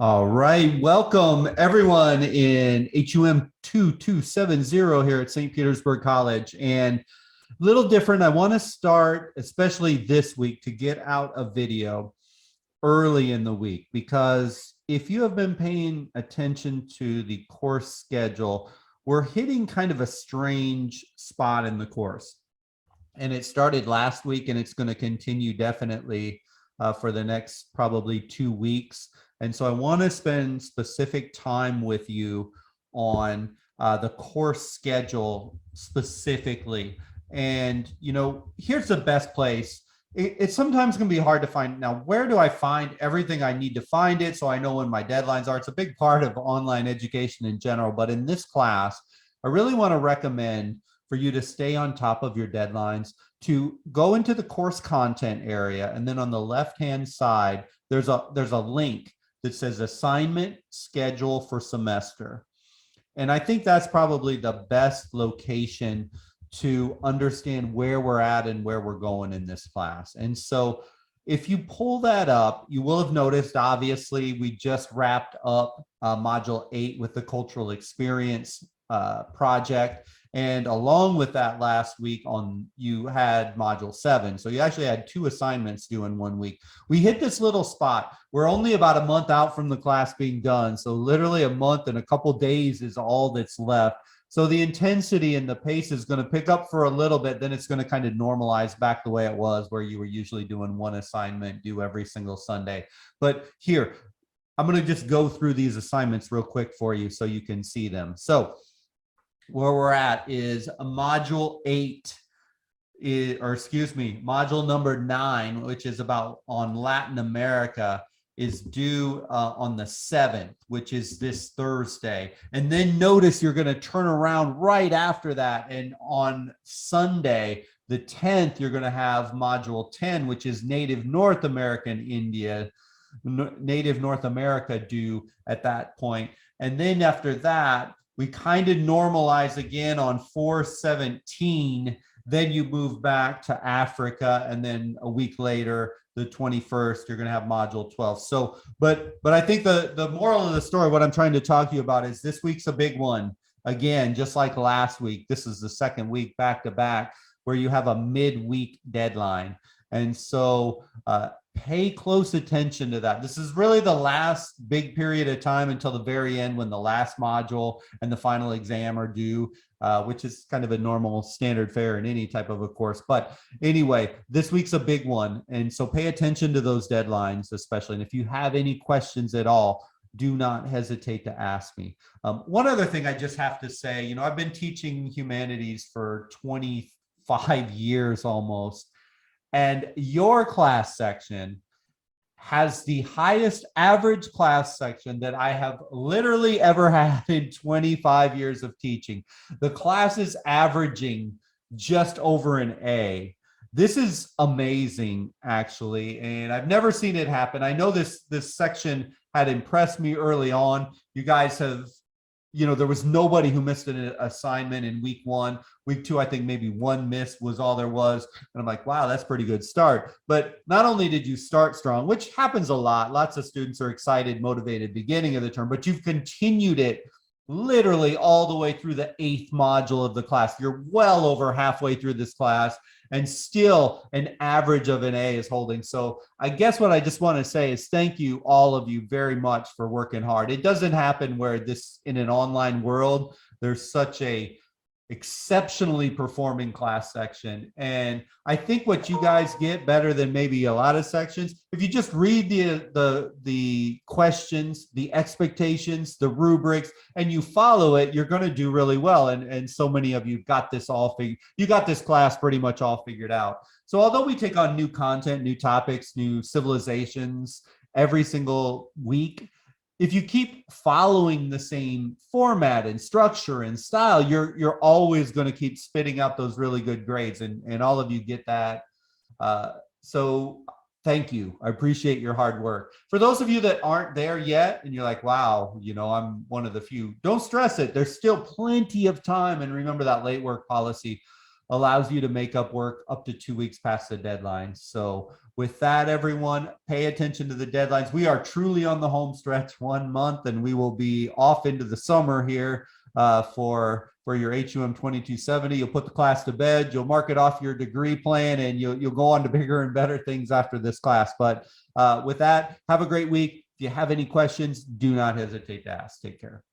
All right. Welcome everyone in HUM 2270 here at St. Petersburg College. And a little different. I want to start, especially this week, to get out a video early in the week, because if you have been paying attention to the course schedule, we're hitting kind of a strange spot in the course. And it started last week and it's going to continue definitely for the next probably 2 weeks. And so I want to spend specific time with you on the course schedule specifically. And, here's the best place. It's sometimes going to be hard to find. Now, where do I find everything I need to find it so I know when my deadlines are? It's a big part of online education in general. But in this class, I really want to recommend for you to stay on top of your deadlines, to go into the course content area. And then on the left-hand side, there's a link that says assignment schedule for semester. And I think that's probably the best location to understand where we're at and where we're going in this class. And so if you pull that up, you will have noticed, obviously, we just wrapped up Module 8 with the cultural experience project. And along with that last week you had Module 7. So you actually had 2 assignments due in 1 week. We hit this little spot. We're only about a month out from the class being done. So literally a month and a couple days is all that's left. So the intensity and the pace is going to pick up for a little bit. Then it's going to kind of normalize back the way it was, where you were usually doing 1 assignment due every single Sunday. But here, I'm going to just go through these assignments real quick for you so you can see them. So where we're at is Module 8, Module number 9, which is about on Latin America, is due on the 7th, which is this Thursday. And then notice you're going to turn around right after that. And on Sunday, the 10th, you're going to have Module 10, which is Native North America due at that point. And then after that, we kind of normalize again on 4/17. Then you move back to Africa, and then a week later, the 21st, you're going to have Module 12. So, but I think the moral of the story, what I'm trying to talk to you about, is this week's a big one. Again, just like last week, this is the second week back to back where you have a midweek deadline. And so pay close attention to that. This is really the last big period of time until the very end, when the last module and the final exam are due, which is kind of a normal standard fare in any type of a course. But anyway, this week's a big one. And so pay attention to those deadlines, especially. And if you have any questions at all, do not hesitate to ask me. One other thing I just have to say, I've been teaching humanities for 25 years almost. And your class section has the highest average class section that I have literally ever had in 25 years of teaching. The class is averaging just over an A. This is amazing, actually, and I've never seen it happen. I know this section had impressed me early on. You guys have, there was nobody who missed an assignment in week 1. Week 2, I think maybe 1 miss was all there was. And I'm like, wow, that's a pretty good start. But not only did you start strong, which happens a lot. Lots of students are excited, motivated beginning of the term, but you've continued it literally all the way through the 8th module of the class. You're well over halfway through this class, and still an average of an A is holding. So I guess what I just want to say is thank you, all of you, very much for working hard. It doesn't happen where this, in an online world, there's such a exceptionally performing class section. And I think what you guys get better than maybe a lot of sections, if you just read the questions, the expectations, the rubrics, and you follow it, you're going to do really well. And so many of you got this you got this class pretty much all figured out. So although we take on new content, new topics, new civilizations every single week, if you keep following the same format and structure and style, you're always going to keep spitting out those really good grades, and all of you get that. So thank you. I appreciate your hard work. For those of you that aren't there yet and you're like, wow, I'm one of the few, don't stress it. There's still plenty of time. And remember, that late work policy allows you to make up work up to 2 weeks past the deadline. So With that, everyone, pay attention to the deadlines. We are truly on the home stretch, 1 month, and we will be off into the summer here for your HUM 2270. You'll put the class to bed, you'll mark it off your degree plan, and you'll go on to bigger and better things after this class. But with that, have a great week. If you have any questions, do not hesitate to ask. Take care.